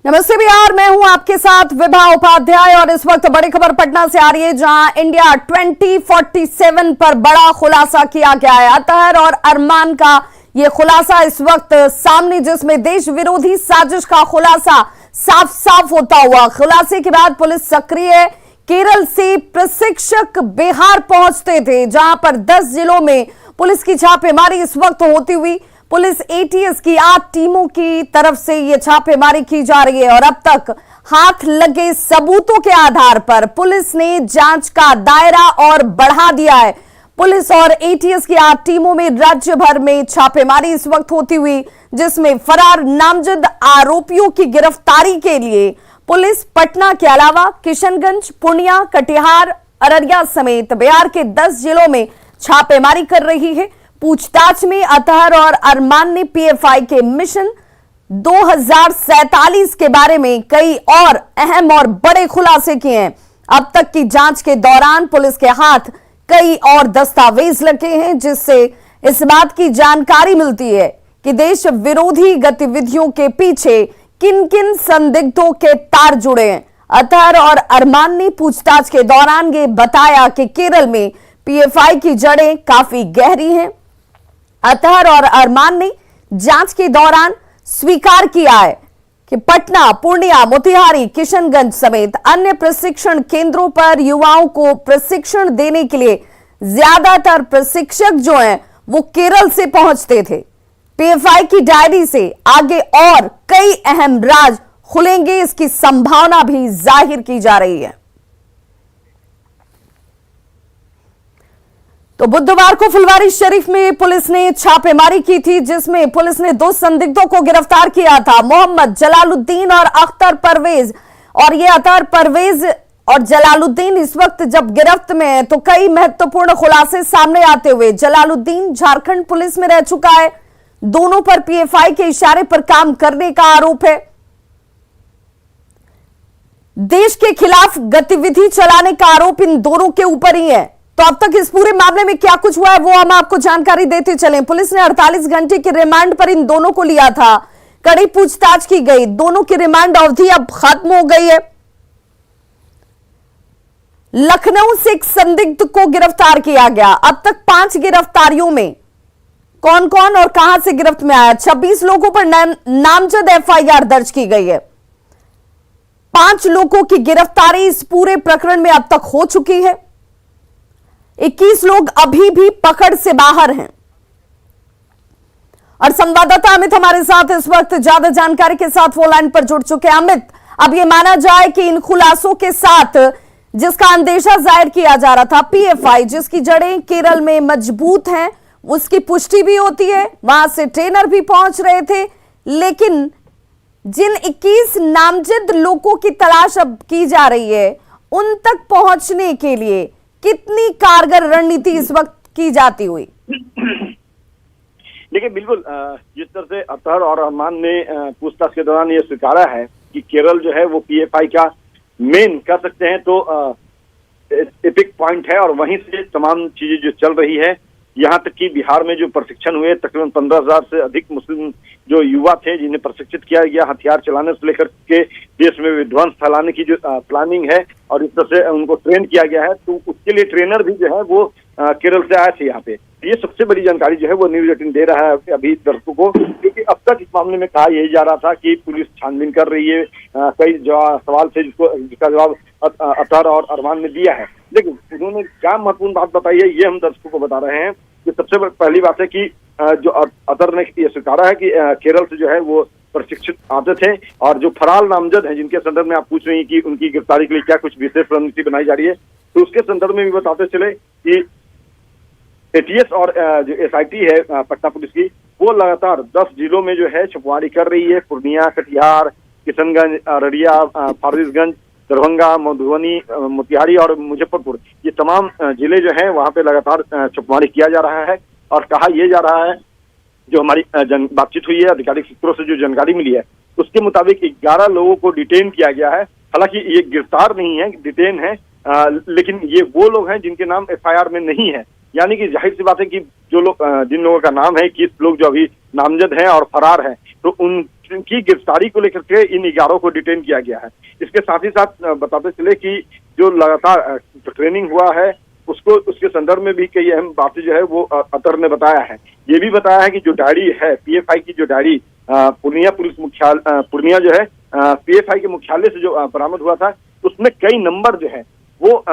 नमस्ते बिहार, मैं हूं आपके साथ विभा उपाध्याय और इस वक्त बड़ी खबर पटना से आ रही है जहां इंडिया 2047 पर बड़ा खुलासा किया गया है। अतहर और अरमान का ये खुलासा इस वक्त सामने, जिसमें देश विरोधी साजिश का खुलासा साफ साफ होता हुआ। खुलासे के बाद पुलिस सक्रिय है। केरल से प्रशिक्षक बिहार पहुंचते थे जहां पर 10 जिलों में पुलिस की छापेमारी इस वक्त होती हुई। पुलिस एटीएस की 8 टीमों की तरफ से यह छापेमारी की जा रही है और अब तक हाथ लगे सबूतों के आधार पर पुलिस ने जांच का दायरा और बढ़ा दिया है। पुलिस और एटीएस की 8 टीमों में राज्य भर में छापेमारी इस वक्त होती हुई, जिसमें फरार नामजद आरोपियों की गिरफ्तारी के लिए पुलिस पटना के अलावा किशनगंज, पूर्णिया, कटिहार, अररिया समेत बिहार के 10 जिलों में छापेमारी कर रही है। पूछताछ में अतहर और अरमान ने पीएफआई के मिशन 2047 के बारे में कई और अहम और बड़े खुलासे किए हैं। अब तक की जांच के दौरान पुलिस के हाथ कई और दस्तावेज लगे हैं, जिससे इस बात की जानकारी मिलती है कि देश विरोधी गतिविधियों के पीछे किन किन संदिग्धों के तार जुड़े हैं। अतहर और अरमान ने पूछताछ के दौरान ये बताया कि केरल में पीएफआई की जड़ें काफी गहरी हैं। अतहर और अरमान ने जांच के दौरान स्वीकार किया है कि पटना, पूर्णिया, मोतिहारी, किशनगंज समेत अन्य प्रशिक्षण केंद्रों पर युवाओं को प्रशिक्षण देने के लिए ज्यादातर प्रशिक्षक जो हैं वो केरल से पहुंचते थे। पीएफआई की डायरी से आगे और कई अहम राज खुलेंगे, इसकी संभावना भी जाहिर की जा रही है। तो बुधवार को फुलवारीशरीफ में पुलिस ने छापेमारी की थी, जिसमें पुलिस ने 2 संदिग्धों को गिरफ्तार किया था, मोहम्मद जलालुद्दीन और अख्तर परवेज। और ये अख्तर परवेज और जलालुद्दीन इस वक्त जब गिरफ्त में है तो कई महत्वपूर्ण खुलासे सामने आते हुए। जलालुद्दीन झारखंड पुलिस में रह चुका है। दोनों पर पीएफआई के इशारे पर काम करने का आरोप है। देश के खिलाफ गतिविधि चलाने का आरोप इन दोनों के ऊपर ही है। तो अब तक इस पूरे मामले में क्या कुछ हुआ है वो हम आपको जानकारी देते चलें। पुलिस ने 48 घंटे के रिमांड पर इन दोनों को लिया था। कड़ी पूछताछ की गई। दोनों की रिमांड अवधि अब खत्म हो गई है। लखनऊ से एक संदिग्ध को गिरफ्तार किया गया। अब तक 5 गिरफ्तारियों में कौन कौन और कहां से गिरफ्त में आया? 26 लोगों पर नामजद एफआईआर दर्ज की गई है। 5 लोगों की गिरफ्तारी इस पूरे प्रकरण में अब तक हो चुकी है। 21 लोग अभी भी पकड़ से बाहर हैं। और संवाददाता अमित हमारे साथ इस वक्त ज्यादा जानकारी के साथ फोन लाइन पर जुड़ चुके हैं। अमित, अब यह माना जाए कि इन खुलासों के साथ जिसका अंदेशा जाहिर किया जा रहा था, पीएफआई जिसकी जड़ें केरल में मजबूत हैं, उसकी पुष्टि भी होती है। वहां से ट्रेनर भी पहुंच रहे थे, लेकिन जिन 21 नामजद लोगों की तलाश अब की जा रही है, उन तक पहुंचने के लिए कितनी कारगर रणनीति इस वक्त की जाती हुई? देखिए, बिल्कुल जिस तरह से अतहर और अरमान ने पूछताछ के दौरान ये स्वीकारा है कि केरल जो है वो पीएफआई का मेन कर सकते हैं तो एपिक पॉइंट है और वहीं से तमाम चीजें जो चल रही है। यहाँ तक कि बिहार में जो प्रशिक्षण हुए, तकरीबन 15,000 से अधिक मुस्लिम जो युवा थे जिन्हें प्रशिक्षित किया गया हथियार चलाने से लेकर के देश में विध्वंस फैलाने की जो प्लानिंग है और इस तरह से उनको ट्रेन किया गया है, तो उसके लिए ट्रेनर भी जो है वो केरल से आए थे यहाँ पे। ये सबसे बड़ी जानकारी जो है वो न्यूज 18 दे रहा है अभी दर्शकों को, क्योंकि अब तक इस मामले में कहा यही जा रहा था कि पुलिस छानबीन कर रही है। कई सवाल थे जिसका जवाब अतहर और अरमान ने दिया है, लेकिन उन्होंने क्या महत्वपूर्ण बात बताई है ये हम दर्शकों को बता रहे हैं। कि सबसे पहली बात है कि जो अतहर ने ये स्वीकारा है कि केरल से जो है वो प्रशिक्षित आते थे और जो फरार नामजद हैं जिनके संदर्भ में आप पूछ रही हैं कि उनकी गिरफ्तारी के लिए क्या कुछ विशेष रणनीति बनाई जा रही है, तो उसके संदर्भ में भी बताते चले कि एटीएस और जो एसआईटी है पटना पुलिस की, वो लगातार 10 जिलों में जो है छापेमारी कर रही है। पूर्णिया, कटिहार, किशनगंज, अररिया, फारबिसगंज, दरभंगा, मधुबनी, मोतिहारी और मुजफ्फरपुर, ये तमाम जिले जो हैं वहां पे लगातार छापेमारी किया जा रहा है। और कहा यह जा रहा है, जो हमारी बातचीत हुई है आधिकारिक सूत्रों से जो जानकारी मिली है उसके मुताबिक 11 लोगों को डिटेन किया गया है। हालांकि ये गिरफ्तार नहीं है, डिटेन है, लेकिन ये वो लोग हैं जिनके नाम एफआईआर में नहीं है। यानी कि जाहिर सी बात है कि जो लोग जिन लोगों का नाम है, 21 लोग जो अभी नामजद हैं और फरार हैं, तो उन जिनकी गिरफ्तारी को लेकर के इन 11 को डिटेन किया गया है। इसके साथ ही साथ बताते चले कि जो लगातार ट्रेनिंग हुआ है उसको उसके संदर्भ में भी कई अहम बातें जो है वो अतर ने बताया है। ये भी बताया है कि जो डायरी है पीएफआई की, जो डायरी पूर्णिया पुलिस मुख्यालय पूर्णिया जो है पीएफआई के मुख्यालय से जो बरामद हुआ था, उसमें कई नंबर जो है वो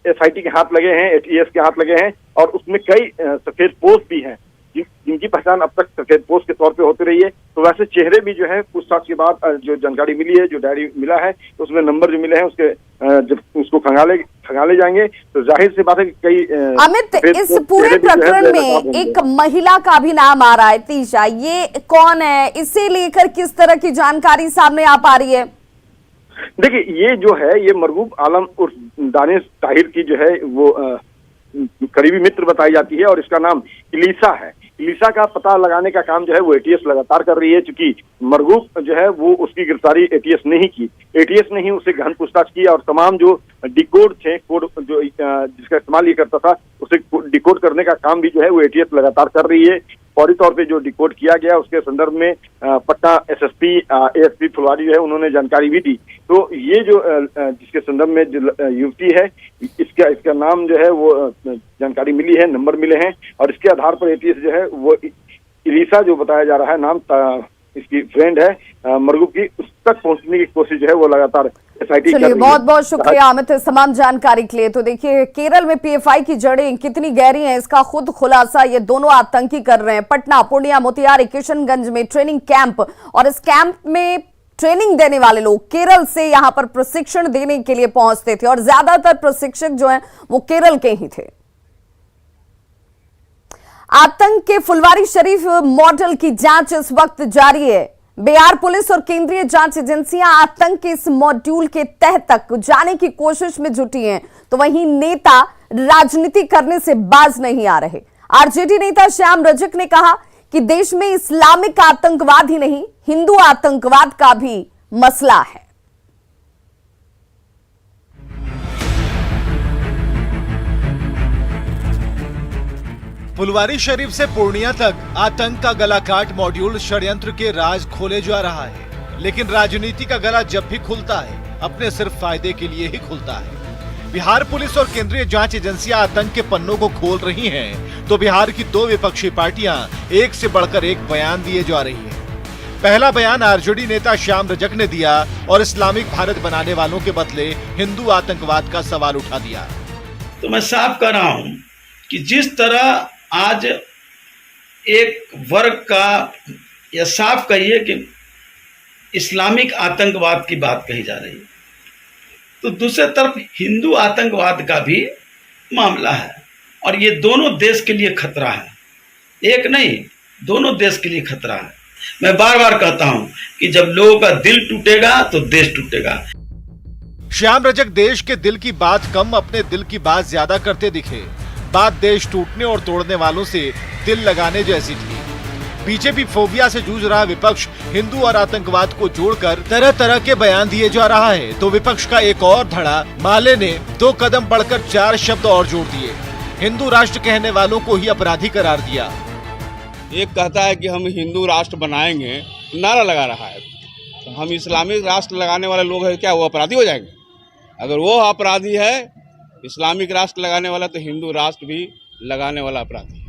एसआईटी के हाथ लगे हैं, एटीएस के हाथ लगे हैं, और उसमें कई सफेद पोस्ट भी हैं जिनकी पहचान अब तक सफेद पोस्ट के तौर पे होती रही है। तो वैसे चेहरे भी जो है पूछताछ के बाद जो जानकारी मिली है, जो डायरी मिला है, उसमें नंबर जो मिले हैं उसके जब उसको खंगाले जाएंगे तो जाहिर सी बात है कि कई अमित, इस पूरे प्रकरण में एक महिला का भी नाम आ रहा है, तीशा। ये कौन है? इसे लेकर किस तरह की जानकारी सामने आ पा रही है? देखिए, ये जो है ये मरगूब आलम उर्फ दानिश ताहिर की जो है वो करीबी मित्र बताई जाती है, और इसका नाम इलीसा है। इलीसा का पता लगाने का काम जो है वो एटीएस लगातार कर रही है, क्योंकि मरगूब जो है वो उसकी गिरफ्तारी एटीएस ने ही की। एटीएस ने ही उसे गहन पूछताछ की और तमाम जो डिकोड थे, कोड जो जिसका इस्तेमाल ये करता था, उसे डिकोड करने का काम भी जो है वो एटीएस लगातार कर रही है। फौरी तौर पे जो डिकोड किया गया उसके संदर्भ में पटना एसएसपी एएसपी फुलवारी जो है उन्होंने जानकारी भी दी। तो ये जो जिसके संदर्भ में जो युवती है, इसका नाम जो है वो जानकारी मिली है, नंबर मिले हैं, और इसके आधार पर एटीएस जो है वो इलीसा जो बताया जा रहा है नाम, इसकी फ्रेंड है मरगूब की, उस तक पहुंचने की कोशिश जो है वो लगातार एसआईटी कर रही है। बहुत बहुत शुक्रिया अमित इस तमाम जानकारी के लिए। तो देखिए, केरल में पीएफआई की जड़ें कितनी गहरी हैं, इसका खुद खुलासा ये दोनों आतंकी कर रहे हैं। पटना, पूर्णिया, मोतिहारी, किशनगंज में ट्रेनिंग कैंप, और इस कैंप में ट्रेनिंग देने वाले लोग केरल से यहां पर प्रशिक्षण देने के लिए पहुंचते थे, और ज्यादातर प्रशिक्षक जो हैं वो केरल के ही थे। आतंक के फुलवारी शरीफ मॉडल की जांच इस वक्त जारी है। बिहार पुलिस और केंद्रीय जांच एजेंसियां आतंक के इस मॉड्यूल के तह तक जाने की कोशिश में जुटी हैं, तो वहीं नेता राजनीति करने से बाज नहीं आ रहे। आरजेडी नेता श्याम रजक ने कहा कि देश में इस्लामिक आतंकवाद ही नहीं, हिंदू आतंकवाद का भी मसला है। फुलवारी शरीफ से पूर्णिया तक आतंक का गला काट मॉड्यूल षड्यंत्र के राज खोले जा रहा है, लेकिन राजनीति का गला जब भी खुलता है अपने सिर्फ फायदे के लिए ही खुलता है। बिहार पुलिस और केंद्रीय जांच एजेंसियां आतंक के पन्नों को खोल रही हैं, तो बिहार की दो विपक्षी पार्टियां एक से बढ़कर एक बयान दिए जा रही है। पहला बयान आरजेडी नेता श्याम रजक ने दिया और इस्लामिक भारत बनाने वालों के बदले हिंदू आतंकवाद का सवाल उठा दिया। तो मैं साफ कर रहा हूं कि जिस तरह आज एक वर्ग का, या साफ कहिए कि इस्लामिक आतंकवाद की बात कही जा रही है, तो दूसरी तरफ हिंदू आतंकवाद का भी मामला है, और ये दोनों देश के लिए खतरा है। एक नहीं, दोनों देश के लिए खतरा है। मैं बार बार कहता हूं कि जब लोगों का दिल टूटेगा तो देश टूटेगा। श्याम रजक देश के दिल की बात कम, अपने दिल की बात ज्यादा करते दिखे। बात देश टूटने और तोड़ने वालों से दिल लगाने जैसी थी। बीजेपी फोबिया से जूझ रहा विपक्ष हिंदू और आतंकवाद को जोड़कर तरह तरह के बयान दिए जा रहा है, तो विपक्ष का एक और धड़ा माले ने 2 कदम बढ़कर 4 शब्द और जोड़ दिए। हिंदू राष्ट्र कहने वालों को ही अपराधी करार दिया। एक कहता है कि हम हिंदू राष्ट्र बनाएंगे, नारा लगा रहा है, तो हम इस्लामिक राष्ट्र लगाने वाले लोग हैं, क्या वो अपराधी हो जाएंगे? अगर वो अपराधी है इस्लामिक राष्ट्र लगाने वाला, तो हिंदू राष्ट्र भी लगाने वाला अपराधी।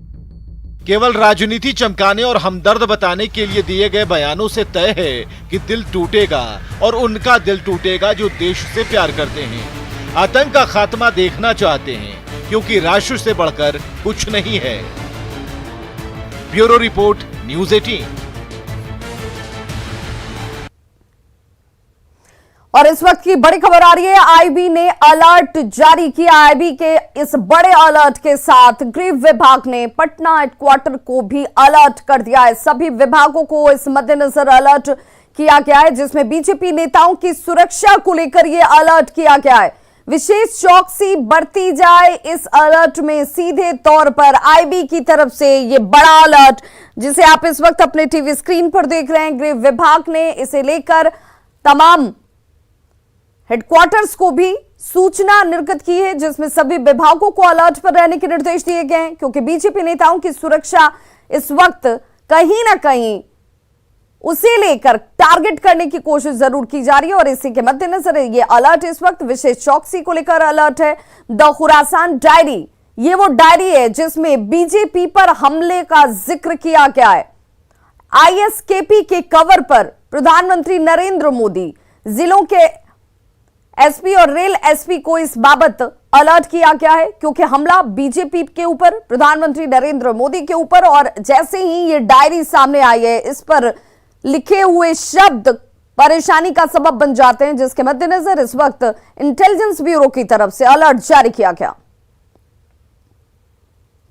केवल राजनीति चमकाने और हमदर्द बताने के लिए दिए गए बयानों से तय है कि दिल टूटेगा, और उनका दिल टूटेगा जो देश से प्यार करते हैं, आतंक का खात्मा देखना चाहते हैं, क्योंकि राष्ट्र से बढ़कर कुछ नहीं है। Bureau report, news 18। और इस वक्त की बड़ी खबर आ रही है, आईबी ने अलर्ट जारी किया। आईबी के इस बड़े अलर्ट के साथ गृह विभाग ने पटना हेडक्वार्टर को भी अलर्ट कर दिया है। सभी विभागों को इस मद्देनजर अलर्ट किया गया है, जिसमें बीजेपी नेताओं की सुरक्षा को लेकर यह अलर्ट किया गया है। विशेष चौकसी बरती जाए। इस अलर्ट में सीधे तौर पर आईबी की तरफ से यह बड़ा अलर्ट, जिसे आप इस वक्त अपने टीवी स्क्रीन पर देख रहे हैं, गृह विभाग ने इसे लेकर तमाम हेडक्वार्टर्स को भी सूचना निर्गत की है, जिसमें सभी विभागों को अलर्ट पर रहने के निर्देश दिए गए हैं, क्योंकि बीजेपी नेताओं की सुरक्षा इस वक्त कहीं ना कहीं उसे लेकर टारगेट करने की कोशिश जरूर की जा रही है और इसी के मद्देनजर ये अलर्ट इस वक्त विशेष चौकसी को लेकर अलर्ट है। द खुरासान डायरी, ये वो डायरी है जिसमें बीजेपी पर हमले का जिक्र किया गया है। आईएसकेपी के कवर पर प्रधानमंत्री नरेंद्र मोदी, जिलों के एसपी और रेल एसपी को इस बाबत अलर्ट किया गया है क्योंकि हमला बीजेपी के ऊपर, प्रधानमंत्री नरेंद्र मोदी के ऊपर, और जैसे ही ये डायरी सामने आई है इस पर लिखे हुए शब्द परेशानी का सबब बन जाते हैं, जिसके मद्देनजर इस वक्त इंटेलिजेंस ब्यूरो की तरफ से अलर्ट जारी किया गया।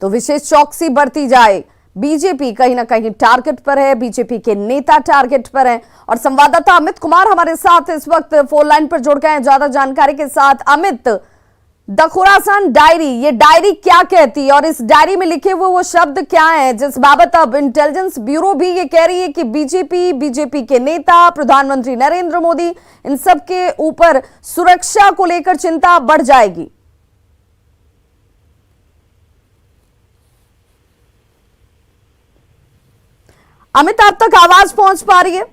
तो विशेष चौकसी बरती जाए। बीजेपी कहीं ना कहीं टारगेट पर है, बीजेपी के नेता टारगेट पर हैं और संवाददाता अमित कुमार हमारे साथ इस वक्त फोन लाइन पर जुड़ गए हैं ज्यादा जानकारी के साथ। अमित, द खुरासान डायरी, ये डायरी क्या कहती है और इस डायरी में लिखे हुए वो शब्द क्या हैं जिस बाबत अब इंटेलिजेंस ब्यूरो भी ये कह रही है कि बीजेपी के नेता, प्रधानमंत्री नरेंद्र मोदी, इन सब के ऊपर सुरक्षा को लेकर चिंता बढ़ जाएगी? अमित, आप तक आवाज पहुंच पा रही है?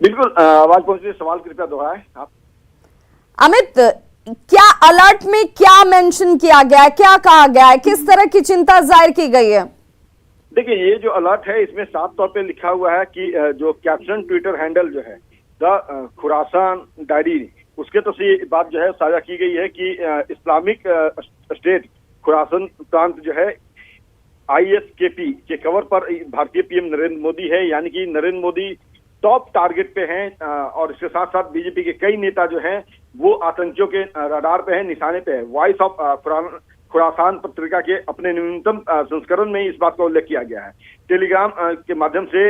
बिल्कुल आवाज पहुंच रही है। सवाल कृपया दोहराएं आप। अमित, क्या अलर्ट में क्या मेंशन किया गया है, क्या कहा गया है, किस तरह की चिंता जाहिर की गई है? देखिए, ये जो अलर्ट है इसमें साफ तौर पे लिखा हुआ है कि जो कैप्शन ट्विटर हैंडल जो है द खुरासान डायरी, उसके तो ये बात जो है साझा की गई है कि इस्लामिक स्टेट खुरासान प्रांत जो है आईएसकेपी के कवर पर भारतीय पीएम नरेंद्र मोदी है, यानी कि नरेंद्र मोदी टॉप टारगेट पे हैं और इसके साथ साथ बीजेपी के कई नेता जो हैं वो आतंकियों के रडार पे हैं, निशाने पे है। वॉइस ऑफ खुरासान पत्रिका के अपने न्यूनतम संस्करण में इस बात का उल्लेख किया गया है। टेलीग्राम के माध्यम से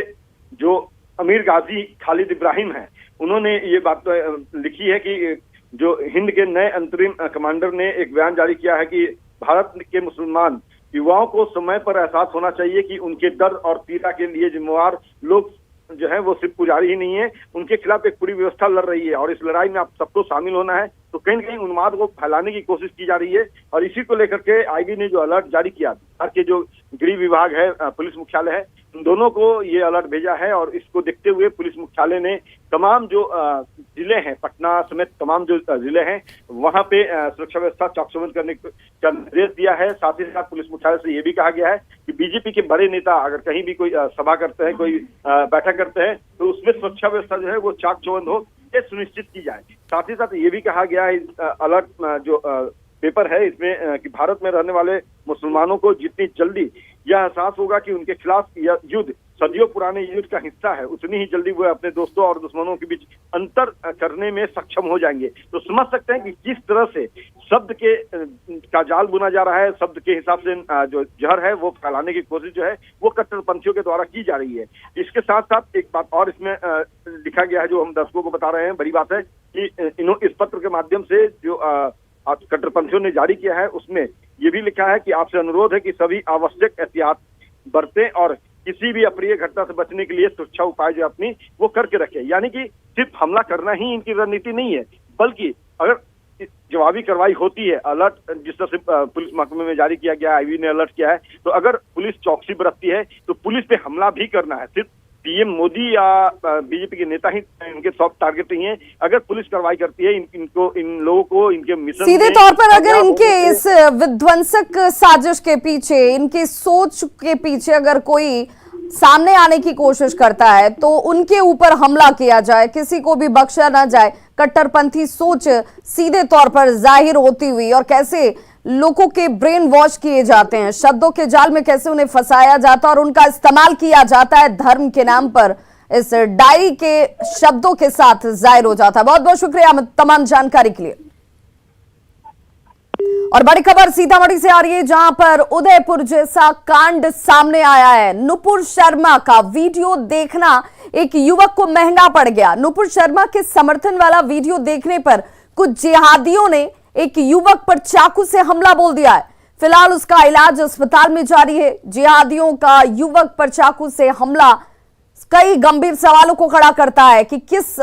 जो अमीर गाजी खालिद इब्राहिम है, उन्होंने ये बात लिखी है कि जो हिंद के नए अंतरिम कमांडर ने एक बयान जारी किया है कि भारत के मुसलमान युवाओं को समय पर एहसास होना चाहिए कि उनके दर्द और पीड़ा के लिए जिम्मेवार लोग जो है वो सिर्फ पुजारी ही नहीं है, उनके खिलाफ एक पूरी व्यवस्था लड़ रही है और इस लड़ाई में आप सबको शामिल होना है। तो कहीं न कहीं उन्माद को फैलाने की कोशिश की जा रही है और इसी को लेकर के आईबी ने जो अलर्ट जारी किया, बिहार के जो गृह विभाग है, पुलिस मुख्यालय है, उन दोनों को ये अलर्ट भेजा है और इसको देखते हुए पुलिस मुख्यालय ने तमाम जो जिले हैं, पटना समेत तमाम जो जिले हैं, वहां पे सुरक्षा व्यवस्था चौकसबंद करने का निर्देश दिया है। साथ ही साथ पुलिस मुख्यालय से ये भी कहा गया है कि बीजेपी के बड़े नेता अगर कहीं भी कोई सभा करते हैं, कोई बैठक करते हैं, तो उसमें सुरक्षा व्यवस्था जो है वो चाक-चौबंद हो, ये सुनिश्चित की जाए। साथ ही साथ ये भी कहा गया है अलर्ट जो पेपर है इसमें कि भारत में रहने वाले मुसलमानों को जितनी जल्दी यह एहसास होगा कि उनके खिलाफ यह युद्ध सदियों पुराने युद्ध का हिस्सा है, उतनी ही जल्दी वो अपने दोस्तों और दुश्मनों के बीच अंतर करने में सक्षम हो जाएंगे। तो समझ सकते हैं कि किस तरह से शब्द के का जाल बुना जा रहा है, शब्द के हिसाब से जो जहर है वो फैलाने की कोशिश जो है वो कट्टरपंथियों के द्वारा की जा रही है। इसके साथ साथ एक बात और इसमें लिखा गया है जो हम दर्शकों को बता रहे हैं, बड़ी बात है कि इस पत्र के माध्यम से जो कट्टरपंथियों ने जारी किया है उसमें ये भी लिखा है कि आपसे अनुरोध है कि सभी आवश्यक एहतियात बरतें और किसी भी अप्रिय घटना से बचने के लिए सुरक्षा उपाय जो अपनी वो करके रखें। यानी कि सिर्फ हमला करना ही इनकी रणनीति नहीं है, बल्कि अगर जवाबी कार्रवाई होती है, अलर्ट जिस तरह से पुलिस महकमे में जारी किया गया, आईबी ने अलर्ट किया है, तो अगर पुलिस चौकसी बरतती है तो पुलिस पे हमला भी करना है। सिर्फ पीएम मोदी या बीजेपी के नेता ही इनके सॉफ्ट टारगेट नहीं है, अगर पुलिस कार्रवाई करती है इनको, इन लोगों को इनके मिशन सीधे तौर पर अगर इनके इस विध्वंसक साजिश के पीछे, इनकी सोच के पीछे अगर कोई सामने आने की कोशिश करता है तो उनके ऊपर हमला किया जाए, किसी को भी बख्शा ना जाए, कट्टरपंथी सोच सीधे तौर पर जाहिर होती हुई और कैसे लोगों के ब्रेन वॉश किए जाते हैं, शब्दों के जाल में कैसे उन्हें फंसाया जाता है और उनका इस्तेमाल किया जाता है धर्म के नाम पर, इस डायरी के शब्दों के साथ जाहिर हो जाता है। बहुत बहुत शुक्रिया तमाम जानकारी के लिए। और बड़ी खबर सीतामढ़ी से आ रही है जहां पर उदयपुर जैसा कांड सामने आया है। नुपुर शर्मा का वीडियो देखना एक युवक को महंगा पड़ गया। नुपुर शर्मा के समर्थन वाला वीडियो देखने पर कुछ जिहादियों ने एक युवक पर चाकू से हमला बोल दिया है। फिलहाल उसका इलाज अस्पताल में जारी है। जिहादियों का युवक पर चाकू से हमला कई गंभीर सवालों को खड़ा करता है कि किस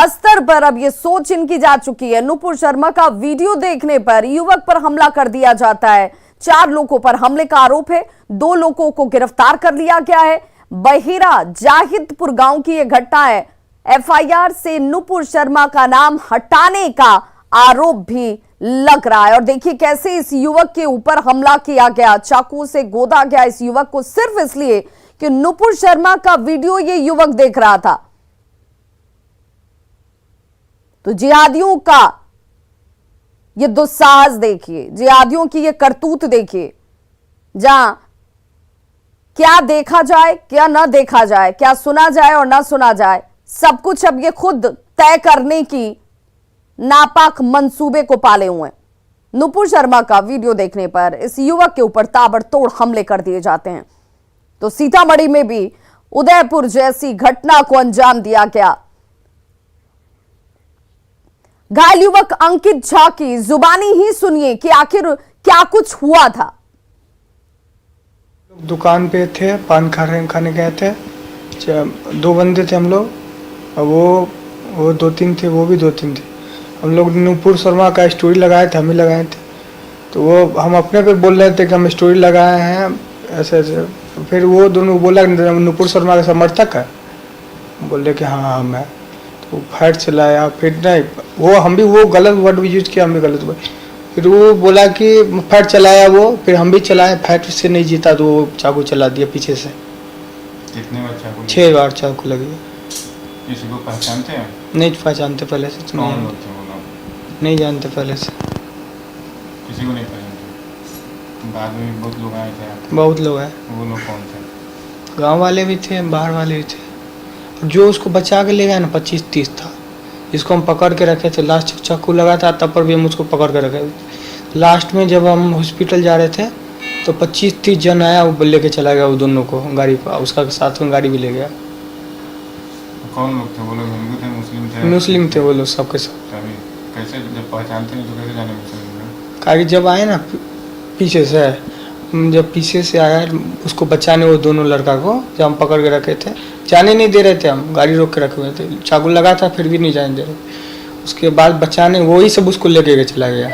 स्तर पर अब ये सोच इनकी जा चुकी है। नुपुर शर्मा का वीडियो देखने पर युवक पर हमला कर दिया जाता है। 4 लोगों पर हमले का आरोप है, 2 लोगों को गिरफ्तार कर लिया गया है। बहिरा जाहिदपुर गांव की यह घटना है। एफआईआर से नुपुर शर्मा का नाम हटाने का आरोप भी लग रहा है। और देखिए कैसे इस युवक के ऊपर हमला किया गया, चाकू से गोदा गया इस युवक को सिर्फ इसलिए कि नुपुर शर्मा का वीडियो ये युवक देख रहा था। तो जिहादियों का ये दुस्साहस देखिए, जिहादियों की ये करतूत देखिए, जहां क्या देखा जाए क्या ना देखा जाए, क्या सुना जाए और ना सुना जाए, सब कुछ अब ये खुद तय करने की नापाक मंसूबे को पाले हुए हैं। नुपुर शर्मा का वीडियो देखने पर इस युवक के ऊपर ताबड़तोड़ हमले कर दिए जाते हैं। तो सीतामढ़ी में भी उदयपुर जैसी घटना को अंजाम दिया गया। घायल युवक अंकित झा की जुबानी ही सुनिए कि आखिर क्या कुछ हुआ था। दुकान पे थे, पान खाने गए थे, 2 बंदे थे हम लोग, वो 2-3 थे, वो भी 2-3 थे। हम लोग नुपुर शर्मा का स्टोरी लगाए थे, हम ही लगाए थे। तो वो हम अपने पे बोल रहे थे कि हम स्टोरी लगाए हैं ऐसे ऐसे। फिर वो दोनों बोला नुपुर शर्मा का समर्थक है, बोले कि हाँ हम है। तो फाइट चलाया, फिर नहीं वो गलत वर्ड यूज किया, हम भी गलत वर्ड। फिर वो बोला कि फाइट चलाया वो, फिर हम भी चलाए, फाइट से नहीं जीता तो वो चाकू चला दिया पीछे से। कितने बार चाकू? 6 बार चाकू लगी। किसी को पहचानते हैं? नहीं पहचानते पहले से। कौन लोग थे वो लोग? नहीं जानते पहले से, किसी को नहीं पहचानते। बाद में भी बहुत लोग आए थे। बहुत लोग हैं। वो लोग कौन थे? गांव वाले भी थे, बाहर वाले भी थे। जो उसको बचा के ले गया ना 25-30 था, जिसको हम पकड़ के रखे थे। लास्ट चाकू लगा था तब पर भी हम उसको पकड़ के रखे। लास्ट में जब हम हॉस्पिटल जा रहे थे तो 25-30 जन आया, वो लेके चला गया वो दोनों को गाड़ी पर, उसका साथ में गाड़ी भी ले गया। कौन लोग थे वो लोग? हिंदू थे, मुस्लिम थे? मुस्लिम थे वो लोग सबके सब। तभी कैसे जब पहचानते नहीं तो कैसे जाने मुस्लिम लोग? काहे जब आए ना पीछे से, जब पीछे से आया उसको बचाने, वो दोनों लड़का को जब हम पकड़ के रखे थे, जाने नहीं दे रहे थे, हम गाड़ी रोक के रखे हुए थे, चाकू लगा था फिर भी नहीं जाने दे रहे। उसके बाद बचाने वही सब उसको लेके चला गया,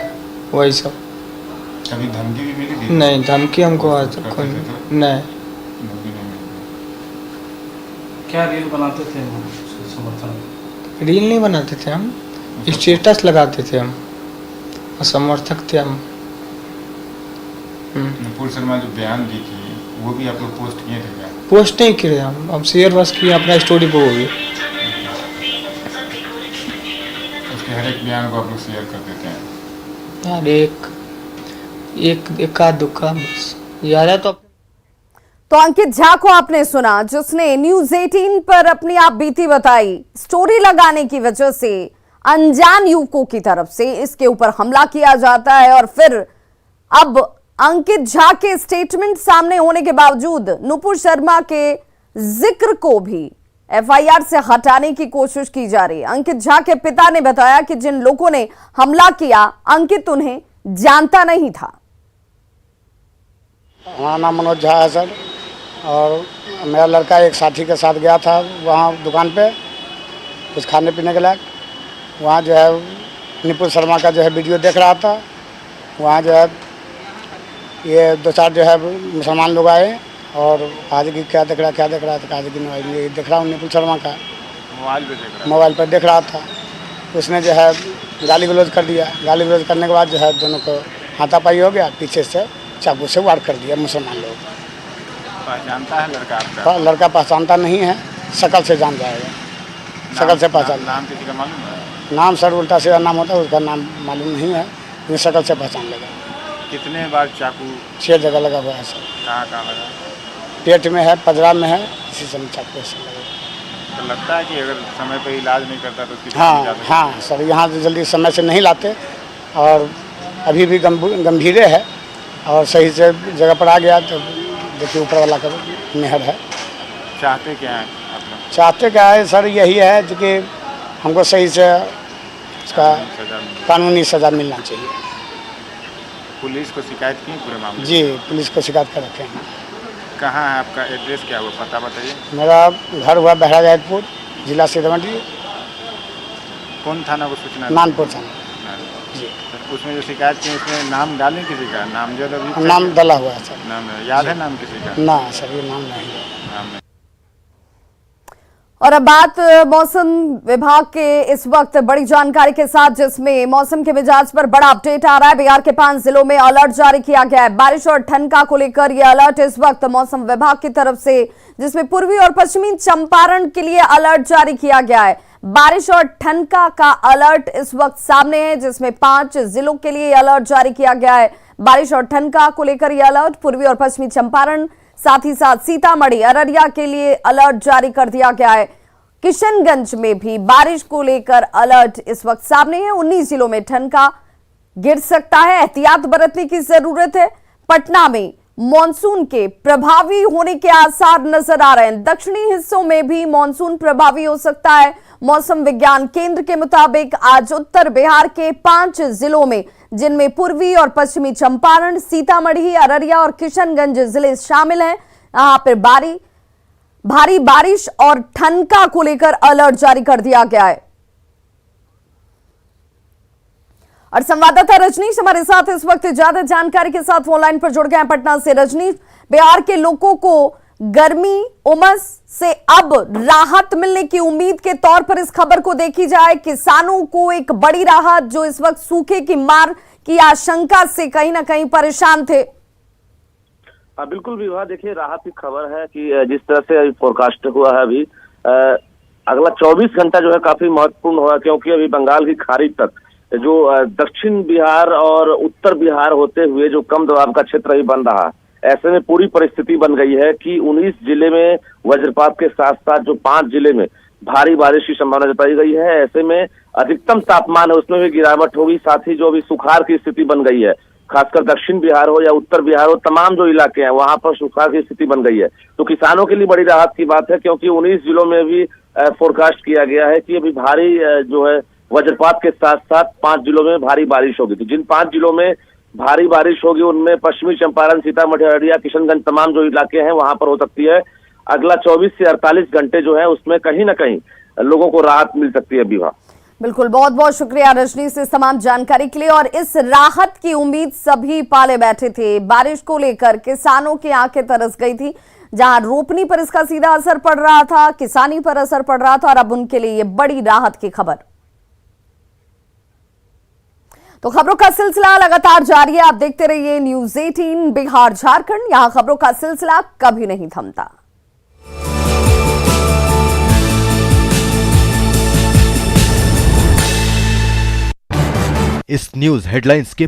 वही सब। कभी धमकी भी मिली थी? नहीं, धमकी हमको आज तक कोई नहीं। धमकी नहीं मिली। क्या रील बनाते थे समर्थन? रील नहीं बनाते थे हम, स्टेटस लगाते थे हम, समर्थक थे हम। नुपुर शर्मा जो बयान दी थी वो भी आप लोग पोस्ट किए थे क्या? पोस्ट नहीं किए हम शेयर बस किए अपना स्टोरी पे होगी। उसके हर एक बयान को आप लोग शेयर कर देते हैं यार, एक आध दुक्का बस यार। तो अंकित झा को आपने सुना, जिसने न्यूज 18 पर अपनी आप बीती बताई। स्टोरी लगाने की वजह से अनजान युवकों की तरफ से इसके ऊपर हमला किया जाता है और फिर अब अंकित झा के स्टेटमेंट सामने होने के बावजूद नुपुर शर्मा के जिक्र को भी एफआईआर से हटाने की कोशिश की जा रही है। अंकित झा के पिता ने बताया कि जिन लोगों ने हमला किया, अंकित उन्हें जानता नहीं था। हमारा नाम मनोज झा है सर, और मेरा लड़का एक साथी के साथ गया था वहाँ दुकान पे कुछ खाने पीने के लायक। वहाँ जो है नुपुर शर्मा का जो है वीडियो देख रहा था। वहाँ जो है ये 2-4 जो है मुसलमान लोग आए और आज की क्या देख रहा था, आज की ये देख रहा हूँ नुपुर शर्मा का मोबाइल पर देख रहा था। उसने जो है गाली गलौज कर दिया। गाली गलौज करने के बाद जो है दोनों को हाथापाई हो गया, पीछे से चाकू से वार कर दिया मुसलमान लोग। पहचानता है लड़का आपका? लड़का पहचानता नहीं है, शक्ल से जान जाएगा, शक्ल से पहचान। नाम किसी का मालूम है? नाम सर उल्टा सीधा नाम होता है, उसका नाम मालूम नहीं है, लेकिन शक्ल से पहचान लेगा। कितने बार चाकू? 6 जगह लगा हुआ है सर। कहाँ लगा? पेट में है, पजरा में है, इसी समय चाकू से लगा। तो लगता है कि अगर समय पर इलाज नहीं करता तो उसकी हाँ सर, यहाँ से जल्दी समय से नहीं लाते और अभी भी गंभीर है और सही से जगह पर आ गया तो देखिए ऊपर वाला का मेहर है। चाहते क्या है आप लोग? चाहते क्या है सर, यही है कि हमको सही से उसका कानूनी सज़ा मिलना चाहिए। पुलिस को शिकायत की पूरे मामले? जी, पुलिस को शिकायत कर रखे हैं। कहाँ है आपका एड्रेस, क्या हुआ, पता बताइए। मेरा घर हुआ बहरा जायदपुर, जिला सीतामढ़ी। कौन थाना को सूचना? नानपुर थाना जी। तो उसमें जो शिकायत की उसमें नाम डालें किसी का? नाम जो अभी नाम डाला हुआ है सर। नाम याद है नाम किसी का? ना सर, ये नाम नहीं है। नाम नहीं। और अब बात मौसम विभाग के इस वक्त बड़ी जानकारी के साथ, जिसमें मौसम के मिजाज पर बड़ा अपडेट आ रहा है। बिहार के 5 जिलों में अलर्ट जारी किया गया है बारिश और ठंडा को लेकर। यह अलर्ट इस वक्त मौसम विभाग की तरफ से, जिसमें पूर्वी और पश्चिमी चंपारण के लिए अलर्ट जारी किया गया है। बारिश और ठंडा का अलर्ट इस वक्त सामने है, जिसमें 5 जिलों के लिए अलर्ट जारी किया गया है। बारिश और ठंडा को लेकर यह अलर्ट पूर्वी और पश्चिमी चंपारण, साथ ही साथ सीतामढ़ी, अररिया के लिए अलर्ट जारी कर दिया गया है। किशनगंज में भी बारिश को लेकर अलर्ट इस वक्त सामने है। 19 जिलों में ठनका गिर सकता है, एहतियात बरतने की जरूरत है। पटना में मॉनसून के प्रभावी होने के आसार नजर आ रहे हैं। दक्षिणी हिस्सों में भी मॉनसून प्रभावी हो सकता है। मौसम विज्ञान केंद्र के मुताबिक आज उत्तर बिहार के 5 जिलों में, जिनमें पूर्वी और पश्चिमी चंपारण, सीतामढ़ी, अररिया और किशनगंज जिले शामिल हैं, यहां पर भारी बारिश और ठनका को लेकर अलर्ट जारी कर दिया गया है। और संवाददाता रजनीश हमारे साथ इस वक्त ज्यादा जानकारी के साथ ऑनलाइन पर जुड़ गए हैं पटना से। रजनीश, बिहार के लोगों को गर्मी उमस से अब राहत मिलने की उम्मीद के तौर पर इस खबर को देखी जाए, किसानों को एक बड़ी राहत, जो इस वक्त सूखे की मार की आशंका से कहीं ना कहीं परेशान थे। बिल्कुल विवाह, देखिए राहत की खबर है कि जिस तरह से फोरकास्ट हुआ है अभी अगला 24 घंटा जो है काफी महत्वपूर्ण होगा, क्योंकि अभी बंगाल की खाड़ी तक जो दक्षिण बिहार और उत्तर बिहार होते हुए जो कम दबाव का क्षेत्र ही बन रहा, ऐसे में पूरी परिस्थिति बन गई है कि 19 जिले में वज्रपात के साथ साथ जो 5 जिले में भारी बारिश की संभावना जताई गई है। ऐसे में अधिकतम तापमान है उसमें भी गिरावट होगी, साथ ही जो अभी सुखाड़ की स्थिति बन गई है, खासकर दक्षिण बिहार हो या उत्तर बिहार हो, तमाम जो इलाके हैं वहां पर सुखाड़ की स्थिति बन गई है। तो किसानों के लिए बड़ी राहत की बात है, क्योंकि 19 जिलों में भी फोरकास्ट किया गया है कि अभी भारी जो है वज्रपात के साथ साथ 5 जिलों में भारी बारिश होगी। तो जिन 5 जिलों में भारी बारिश होगी उनमें पश्चिमी चंपारण, सीतामढ़ी, अररिया, किशनगंज तमाम जो इलाके हैं वहां पर हो सकती है। अगला 24 से 48 घंटे जो है उसमें कहीं ना कहीं लोगों को राहत मिल सकती है। विवाह, बिल्कुल, बहुत बहुत शुक्रिया रजनी से तमाम जानकारी के लिए। और इस राहत की उम्मीद सभी पाले बैठे थे। बारिश को लेकर किसानों की आंखें तरस गई थी, जहां रोपनी पर इसका सीधा असर पड़ रहा था, किसानी पर असर पड़ रहा था, और अब उनके लिए ये बड़ी राहत की खबर। तो खबरों का सिलसिला लगातार जारी है, आप देखते रहिए न्यूज़ 18 बिहार झारखंड। यहां खबरों का सिलसिला कभी नहीं थमता। इस न्यूज हेडलाइंस के